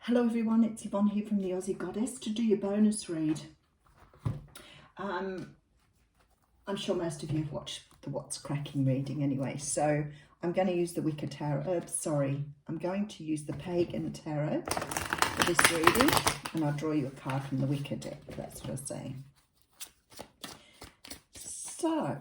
Hello everyone, it's Yvonne here from the Aussie Goddess to do your bonus read. I'm sure most of you have watched the What's Cracking reading anyway, so I'm going to use the Wicker Tarot. I'm going to use the Pagan Tarot for this reading, and I'll draw you a card from the Wicker deck. That's what I'm saying. So,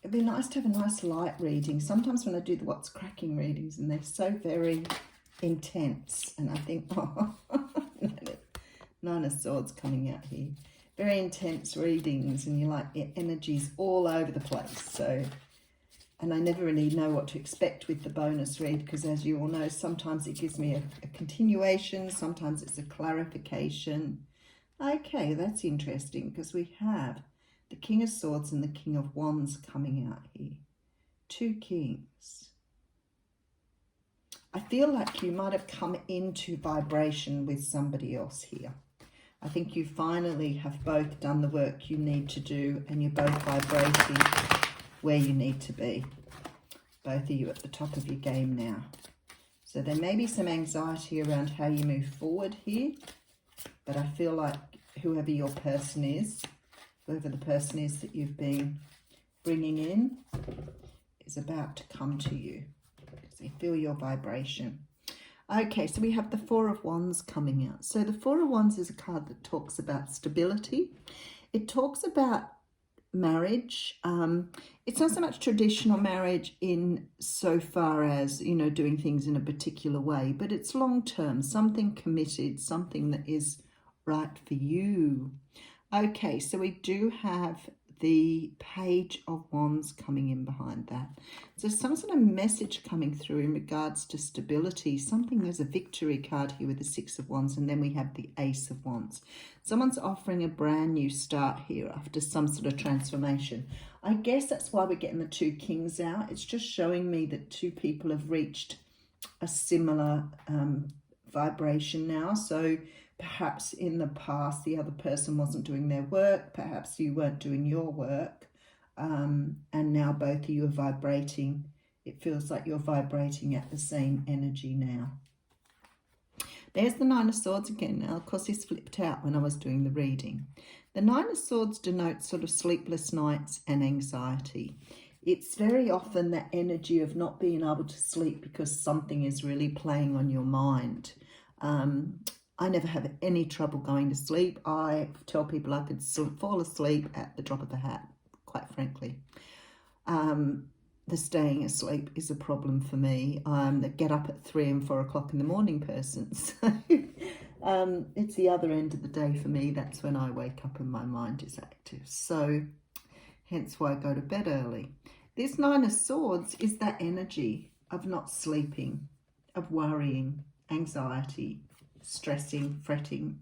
it'd be nice to have a nice light reading. Sometimes when I do the What's Cracking readings, and they're so very intense, and I think, oh, Nine of Swords coming out here. Very intense readings, and you're like, your energy's all over the place. So, and I never really know what to expect with the bonus read, because as you all know, sometimes it gives me a continuation, sometimes it's a clarification. Okay, that's interesting, because we have the King of Swords and the King of Wands coming out here. Two kings. I feel like you might have come into vibration with somebody else here. I think you finally have both done the work you need to do, and you're both vibrating where you need to be. Both of you at the top of your game now. So there may be some anxiety around how you move forward here, but I feel like whoever your person is, whoever the person is that you've been bringing in, is about to come to you. Because they feel your vibration. Okay, so we have the Four of Wands coming out. So the Four of Wands is a card that talks about stability. It talks about marriage. It's not so much traditional marriage in so far as, you know, doing things in a particular way, but it's long-term, something committed, something that is right for you. Okay, so we do have the Page of Wands coming in behind that. So some sort of message coming through in regards to stability. Something, there's a victory card here with the Six of Wands, and then we have the Ace of Wands. Someone's offering a brand new start here after some sort of transformation. I guess that's why we're getting the two kings out. It's just showing me that two people have reached a similar vibration now. So perhaps in the past the other person wasn't doing their work, perhaps you weren't doing your work, and now both of you are vibrating. It feels like you're vibrating at the same energy now. There's the Nine of Swords again. Now, of course, this flipped out when I was doing the reading. The Nine of Swords denotes sort of sleepless nights and anxiety. It's very often that energy of not being able to sleep because something is really playing on your mind. I never have any trouble going to sleep. I tell people I could fall asleep at the drop of a hat, quite frankly. The staying asleep is a problem for me. The get up at 3 and 4 o'clock in the morning person. So it's the other end of the day for me. That's when I wake up and my mind is active. So hence why I go to bed early. This Nine of Swords is that energy of not sleeping, of worrying, anxiety, stressing, fretting.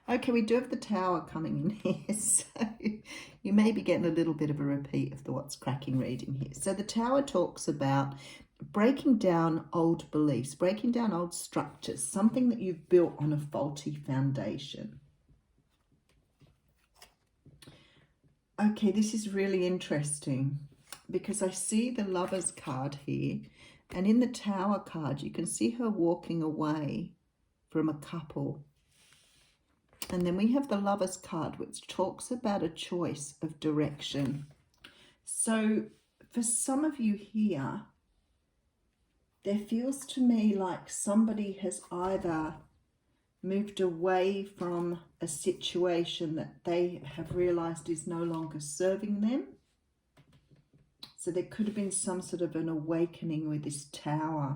Okay, we do have the Tower coming in here, so you may be getting a little bit of a repeat of the What's Cracking reading here. So the Tower talks about breaking down old beliefs, breaking down old structures, something that you've built on a faulty foundation. Okay, this is really interesting because I see the Lovers card here, and in the Tower card you can see her walking away from a couple. And then we have the Lovers card, which talks about a choice of direction. So for some of you here, there feels to me like somebody has either moved away from a situation that they have realized is no longer serving them. So there could have been some sort of an awakening with this Tower,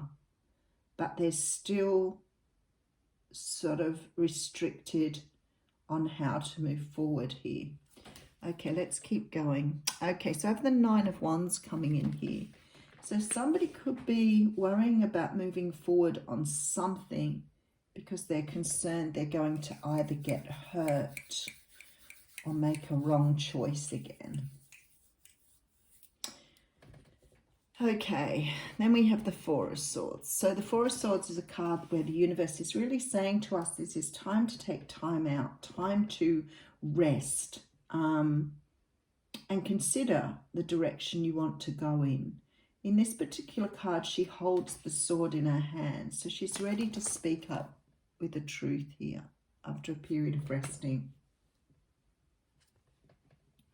but there's still sort of restricted on how to move forward here. Okay, let's keep going. Okay, so I have the Nine of Wands coming in here. So somebody could be worrying about moving forward on something because they're concerned they're going to either get hurt or make a wrong choice again. Okay, then we have the Four of Swords. So the Four of Swords is a card where the universe is really saying to us this is time to take time out, time to rest, and consider the direction you want to go in. In this particular card, she holds the sword in her hand. So she's ready to speak up with the truth here after a period of resting.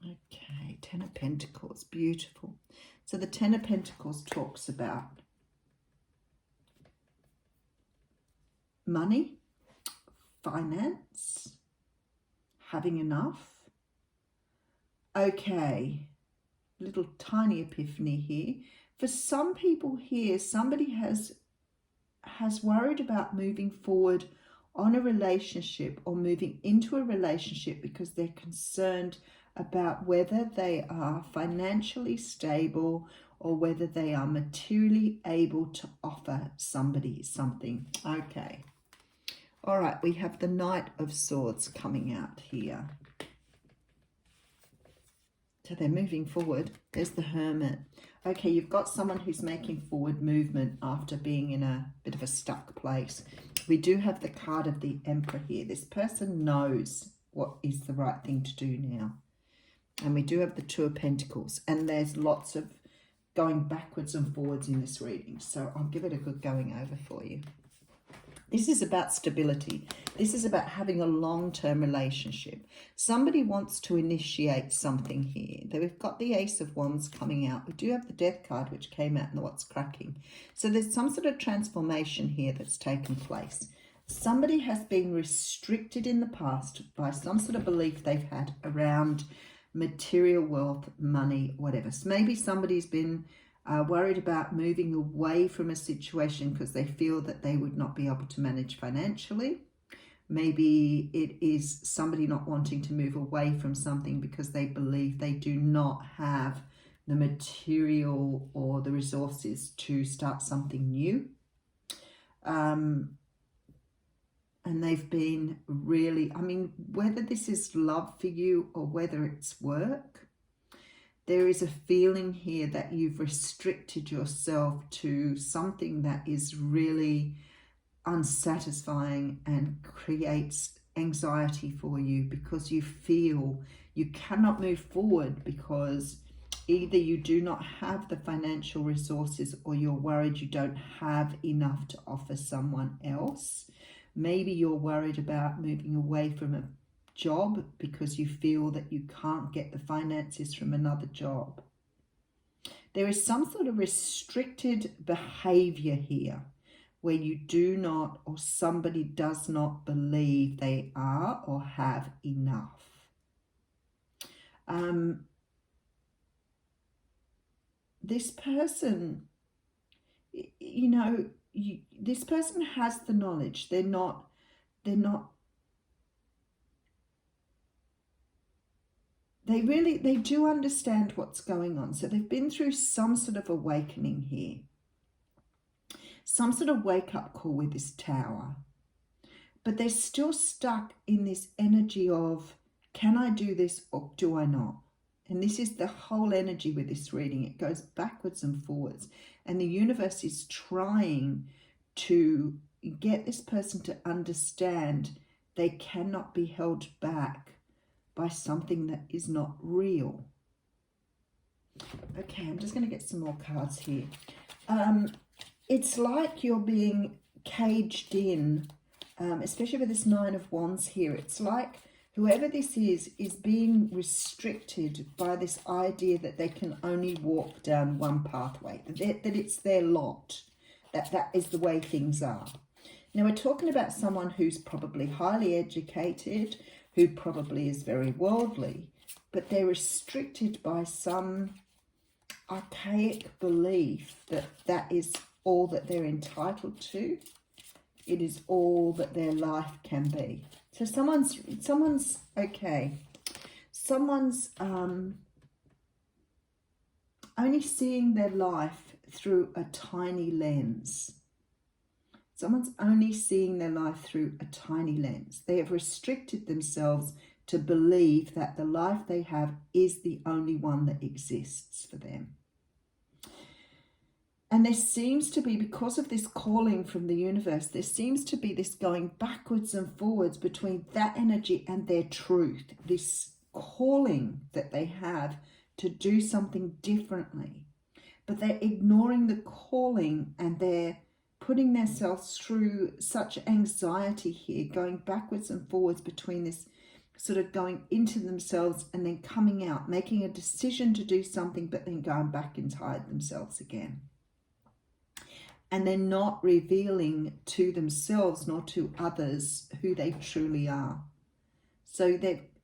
Okay, Ten of Pentacles, beautiful. So the Ten of Pentacles talks about money, finance, having enough. Okay, little tiny epiphany here. For some people here, somebody has worried about moving forward on a relationship or moving into a relationship because they're concerned about whether they are financially stable or whether they are materially able to offer somebody something. Okay. All right, we have the Knight of Swords coming out here. So they're moving forward. There's the Hermit. Okay, you've got someone who's making forward movement after being in a bit of a stuck place. We do have the card of the Emperor here. This person knows what is the right thing to do now. And we do have the Two of Pentacles. And there's lots of going backwards and forwards in this reading. So I'll give it a good going over for you. This is about stability. This is about having a long-term relationship. Somebody wants to initiate something here. We've got the Ace of Wands coming out. We do have the Death card, which came out in the What's Cracking. So there's some sort of transformation here that's taken place. Somebody has been restricted in the past by some sort of belief they've had around material wealth, money, whatever. So maybe somebody's been worried about moving away from a situation because they feel that they would not be able to manage financially. Maybe it is somebody not wanting to move away from something because they believe they do not have the material or the resources to start something new. And they've been really, I mean, whether this is love for you or whether it's work, there is a feeling here that you've restricted yourself to something that is really unsatisfying and creates anxiety for you because you feel you cannot move forward because either you do not have the financial resources or you're worried you don't have enough to offer someone else. Maybe you're worried about moving away from a job because you feel that you can't get the finances from another job. There is some sort of restricted behavior here where you do not or somebody does not believe they are or have enough. This person, you know, this person has the knowledge. They're not They do understand what's going on. So they've been through some sort of awakening here. Some sort of wake-up call with this Tower. But they're still stuck in this energy of, can I do this or do I not? And this is the whole energy with this reading. It goes backwards and forwards. And the universe is trying to get this person to understand they cannot be held back by something that is not real. Okay, I'm just going to get some more cards here. It's like you're being caged in, especially with this Nine of Wands here. It's like whoever this is being restricted by this idea that they can only walk down one pathway, that it's their lot, that is the way things are. Now, we're talking about someone who's probably highly educated, who probably is very worldly, but they're restricted by some archaic belief that that is all that they're entitled to. It is all that their life can be. So someone's only seeing their life through a tiny lens. Someone's only seeing their life through a tiny lens. They have restricted themselves to believe that the life they have is the only one that exists for them. And there seems to be, because of this calling from the universe, there seems to be this going backwards and forwards between that energy and their truth, this calling that they have to do something differently. but they're ignoring the calling, and they're putting themselves through such anxiety here, going backwards and forwards between this sort of going into themselves and then coming out, making a decision to do something, but then going back inside themselves again. And they're not revealing to themselves nor to others who they truly are. So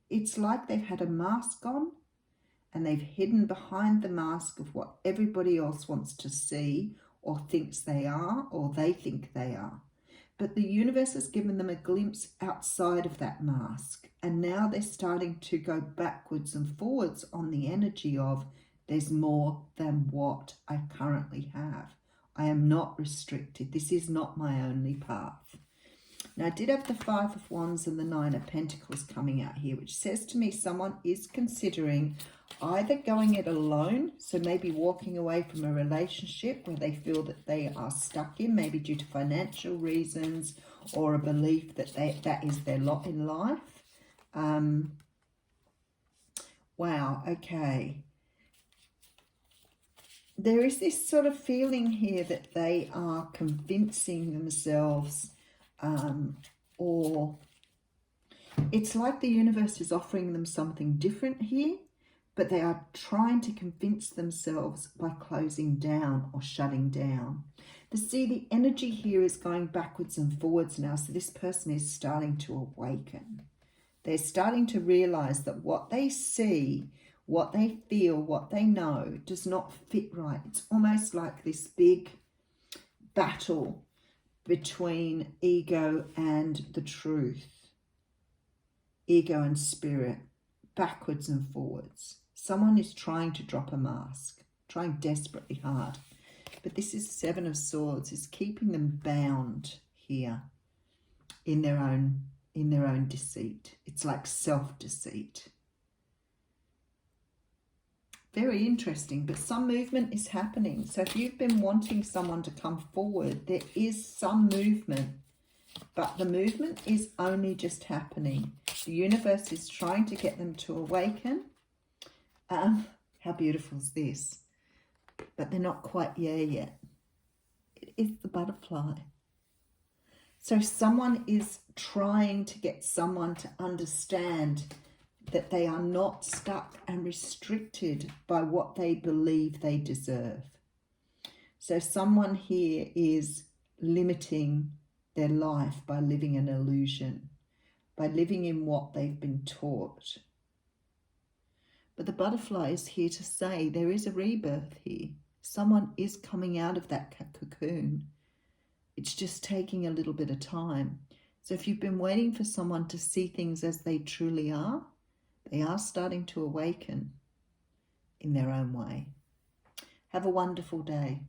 it's like they've had a mask on, and they've hidden behind the mask of what everybody else wants to see or thinks they are, or they think they are. But the universe has given them a glimpse outside of that mask. And now they're starting to go backwards and forwards on the energy of there's more than what I currently have. I am not restricted. This is not my only path. Now, I did have the 5 of Wands and the 9 of Pentacles coming out here, which says to me someone is considering either going it alone, so maybe walking away from a relationship where they feel that they are stuck in, maybe due to financial reasons or a belief that that is their lot in life. Wow, okay. There is this sort of feeling here that they are convincing themselves, or it's like the universe is offering them something different here, but they are trying to convince themselves by closing down or shutting down. The energy here is going backwards and forwards now, so this person is starting to awaken. They're starting to realize that what they see, what they feel, what they know does not fit right. It's almost like this big battle between ego and the truth, ego and spirit, backwards and forwards. Someone is trying to drop a mask, trying desperately hard. But this is 7 of Swords, is keeping them bound here in their own deceit. It's like self-deceit. Very interesting, but some movement is happening. So if you've been wanting someone to come forward, there is some movement, but the movement is only just happening. The universe is trying to get them to awaken. How beautiful is this? But they're not quite there yet. It is the butterfly. So someone is trying to get someone to understand that they are not stuck and restricted by what they believe they deserve. So someone here is limiting their life by living an illusion, by living in what they've been taught. But the butterfly is here to say there is a rebirth here. Someone is coming out of that cocoon. It's just taking a little bit of time. So if you've been waiting for someone to see things as they truly are, they are starting to awaken in their own way. Have a wonderful day.